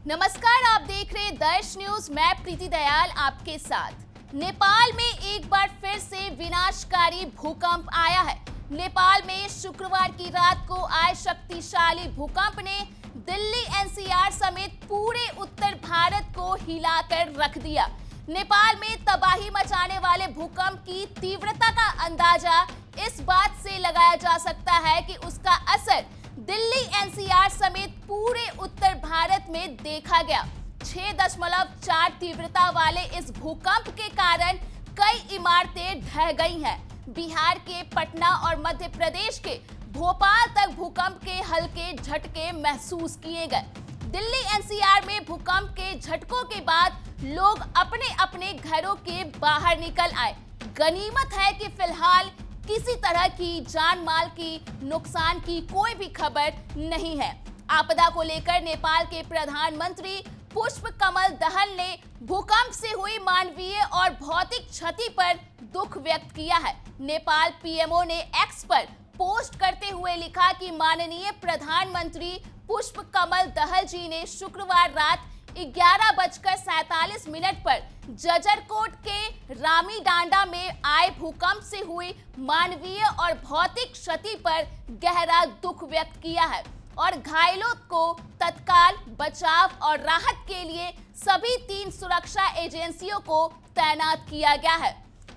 नमस्कार, आप देख रहे दर्श न्यूज। मैं प्रीति दयाल आपके साथ। नेपाल में एक बार फिर से विनाशकारी भूकंप आया है। नेपाल में शुक्रवार की रात को आए शक्तिशाली भूकंप ने दिल्ली एनसीआर समेत पूरे उत्तर भारत को हिलाकर रख दिया। नेपाल में तबाही मचाने वाले भूकंप की तीव्रता का अंदाजा इस बात से लगाया जा सकता है कि उसका असर दिल्ली एनसीआर समेत पूरे उत्तर भारत में देखा गया। 6.4 तीव्रता वाले इस भूकंप के कारण कई इमारतें ढह गई हैं। बिहार के पटना और मध्य प्रदेश के भोपाल तक भूकंप के हल्के झटके महसूस किए गए। दिल्ली एनसीआर में भूकंप के झटकों के बाद लोग अपने अपने घरों के बाहर निकल आए। गनीमत है कि फिलहाल किसी तरह की जान माल की नुकसान की कोई भी खबर नहीं है। आपदा को लेकर नेपाल के प्रधानमंत्री पुष्प कमल दहल ने भूकंप से हुई मानवीय और भौतिक क्षति पर दुख व्यक्त किया है। नेपाल पीएमओ ने एक्स पर पोस्ट करते हुए लिखा कि माननीय प्रधानमंत्री पुष्प कमल दहल जी ने शुक्रवार रात 11:47 पर जजरकोट के रामीडांडा में आए भूकंप से हुई मानवीय और भौतिक क्षति पर गहरा दुख व्यक्त किया है और घायलों को तत्काल बचाव और राहत के लिए सभी 3 सुरक्षा एजेंसियों को तैनात किया गया है।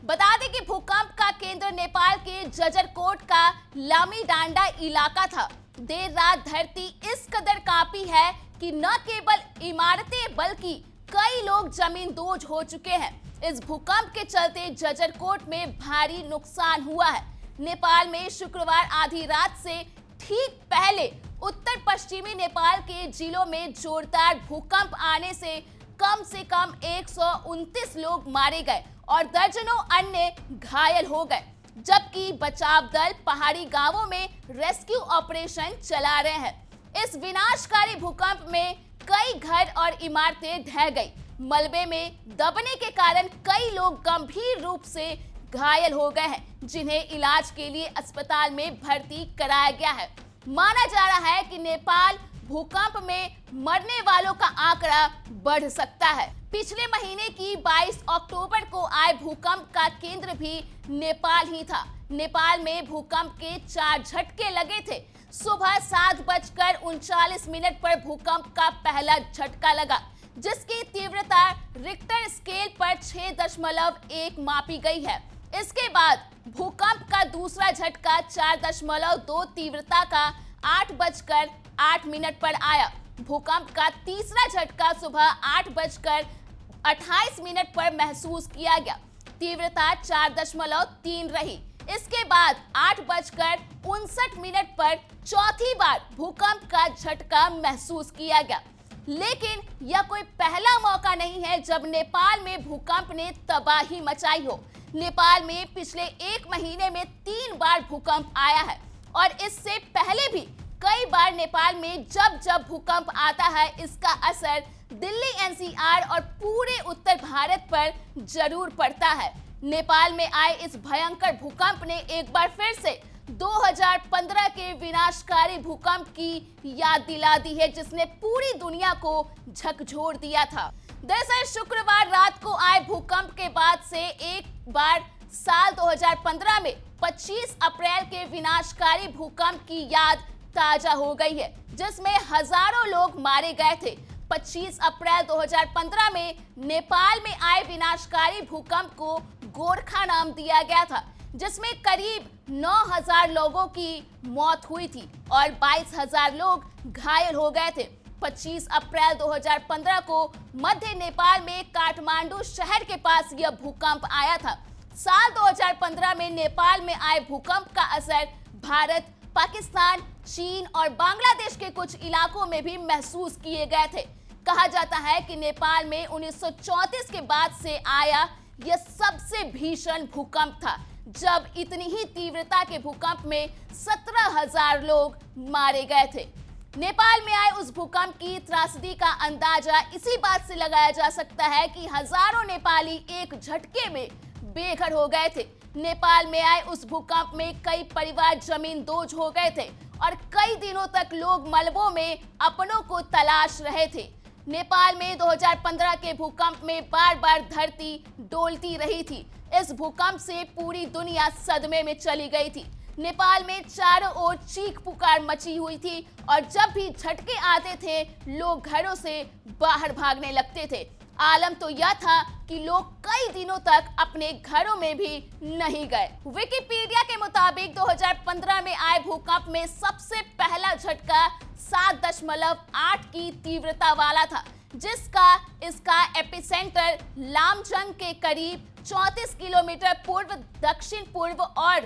बता दें कि भूकंप का केंद्र नेपाल के जजरकोट का लामीडांडा इलाका था। देर रात धरती इस कदर कांपी है कि न केवल इमारतें बल्कि कई लोग जमींदोज हो चुके हैं। इस भूकंप के चलते जजरकोट में भारी नुकसान हुआ है। नेपाल में शुक्रवार आधी रात से ठीक पहले उत्तर पश्चिमी नेपाल के जिलों में जोरदार भूकंप आने से कम 129 लोग मारे गए और दर्जनों अन्य घायल हो गए, जबकि बचाव दल पहाड़ी गांवों में रेस्क्यू ऑपरेशन चला रहे हैं। इस विनाशकारी भूकंप में कई घर और इमारतें ढह गई। मलबे में दबने के कारण कई लोग गंभीर रूप से घायल हो गए हैं, जिन्हें इलाज के लिए अस्पताल में भर्ती कराया गया है। माना जा रहा है कि नेपाल भूकंप में मरने वालों का आंकड़ा बढ़ सकता है। पिछले महीने की 22 अक्टूबर को आए भूकंप का केंद्र भी नेपाल ही था। नेपाल में भूकंप के 4 झटके लगे थे। सुबह 7:39 पर भूकंप का पहला झटका लगा, जिसकी तीव्रता रिक्टर स्केल पर 6.1 मापी गई है। इसके बाद भूकंप का दूसरा झटका 4.2 तीव्रता का 8:08 पर आया। भूकंप का तीसरा झटका सुबह 8:28 पर महसूस किया गया। तीव्रता 4.3 रही। इसके बाद 8:59 पर चौथी बार भूकंप का झटका महसूस किया गया। लेकिन यह कोई पहला मौका नहीं है जब नेपाल में भूकंप ने तबाही मचाई हो। नेपाल में पिछले 1 महीने में 3 बार भूकंप आया है और इससे पहले भी कई बार नेपाल में जब भूकंप आता है, इसका असर दिल्ली एनसीआर और पूरे उत्तर भारत पर जरूर पड़ता है। नेपाल में आए इस भयंकर भूकंप ने एक बार फिर से 2015 के विनाशकारी भूकंप की याद दिला दी है, जिसने पूरी दुनिया को झकझोर दिया था। दरअसल शुक्रवार रात को आए भूकंप के बाद से एक बार साल 2015 में 25 अप्रैल के विनाशकारी भूकंप की याद ताजा हो गई है, जिसमें हजारों लोग मारे गए थे। 25 अप्रैल 2015 में नेपाल में आए विनाशकारी भूकंप को गोरखा नाम दिया गया था, जिसमें करीब 9,000 लोगों की मौत हुई थी और 22,000 लोग घायल हो गए थे। 25 अप्रैल 2015 को मध्य नेपाल में काठमांडू शहर के पास यह भूकंप आया था। साल 2015 में नेपाल में आए भूकंप का असर भारत, पाकिस्तान, चीन और बांग्लादेश के कुछ इलाकों में भी महसूस किए गए थे। कहा जाता है कि नेपाल में 1934 के बाद से आया यह सबसे भीषण भूकंप था, जब इतनी ही तीव्रता के भूकंप में 17,000 लोग मारे गए थे। नेपाल में आए उस भूकंप की त्रासदी का अंदाजा इसी बात से लगाया जा सकता है कि हजारों नेपाली एक झटके में बेघर हो गए थे। नेपाल में आए उस भूकंप में कई परिवार जमींदोज हो गए थे और कई दिनों तक लोग मलबों में अपनों को तलाश रहे थे। नेपाल में 2015 के भूकंप में बार बार धरती डोलती रही थी। इस भूकंप से पूरी दुनिया सदमे में चली गई थी। नेपाल में चारों ओर चीख पुकार मची हुई थी और जब भी झटके आते थे लोग घरों से बाहर भागने लगते थे। आलम तो यह था कि लोग कई दिनों तक अपने घरों में भी नहीं गए। विकिपीडिया के मुताबिक 2015 में आए भूकंप में सबसे पहला झटका 7.8 की तीव्रता वाला था, जिसका इसका एपिसेंटर लामजंग के करीब 34 किलोमीटर पूर्व दक्षिण पूर्व और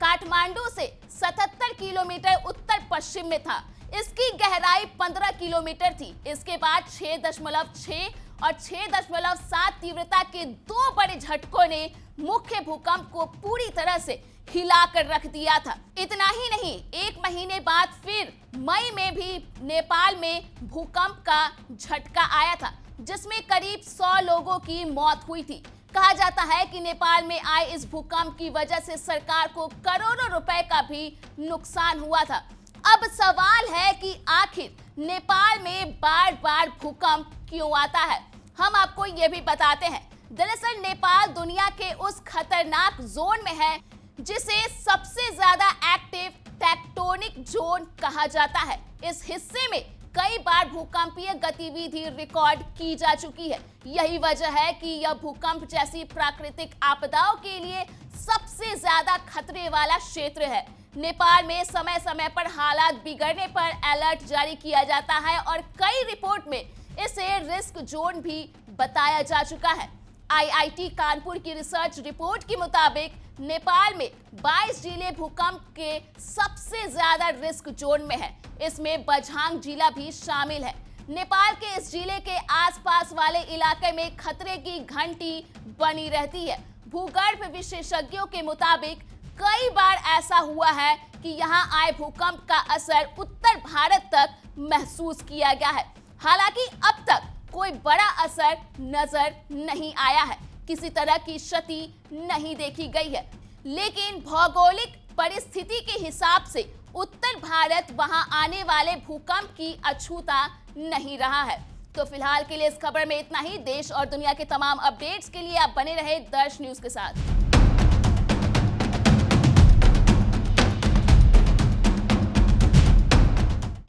काठमांडू से 77 किलोमीटर उत्तर पश्चिम में था। इसकी गहराई 15 किलोमीटर थी। इसके बाद 6.6 और 6.7 तीव्रता के दो बड़े झटकों ने मुख्य भूकंप को पूरी तरह से हिलाकर रख दिया था। इतना ही नहीं, एक महीने बाद फिर मई में भी नेपाल में भूकंप का झटका आया था, जिसमें करीब 100 लोगों की मौत हुई थी। कहा जाता है कि नेपाल में आए इस भूकंप की वजह से सरकार को करोड़ों रुपए का भी नुकसान हुआ था। अब सवाल है कि आखिर नेपाल में बार बार भूकंप क्यों आता है। हम आपको ये भी बताते हैं। दरअसल नेपाल दुनिया के उस खतरनाक जोन में है जिसे सबसे ज्यादा एक्टिव टेक्टोनिक जोन कहा जाता है। इस हिस्से में कई बार भूकंपीय गतिविधि रिकॉर्ड की जा चुकी है। यही वजह है कि यह भूकंप जैसी प्राकृतिक आपदाओं के लिए सबसे ज्यादा खतरे वाला क्षेत्र है। नेपाल में समय समय पर हालात बिगड़ने पर अलर्ट जारी किया जाता है और कई रिपोर्ट में इसे रिस्क जोन भी बताया जा चुका है। आईआईटी कानपुर की रिसर्च रिपोर्ट के मुताबिक नेपाल में 22 जिले भूकंप के सबसे ज्यादा रिस्क जोन में है। इसमें बझांग जिला भी शामिल है। नेपाल के इस जिले के आसपास वाले इलाके में खतरे की घंटी बनी रहती है। भूगर्भ विशेषज्ञों के मुताबिक कई बार ऐसा हुआ है कि यहां आए भूकंप का असर उत्तर भारत तक महसूस किया गया है। हालांकि अब तक कोई बड़ा असर नजर नहीं आया है, किसी तरह की क्षति नहीं देखी गई है। लेकिन भौगोलिक परिस्थिति के हिसाब से उत्तर भारत वहां आने वाले भूकंप की अछूता नहीं रहा है। तो फिलहाल के लिए इस खबर में इतना ही। देश और दुनिया के तमाम अपडेट्स के लिए आप बने रहे दर्श न्यूज के साथ।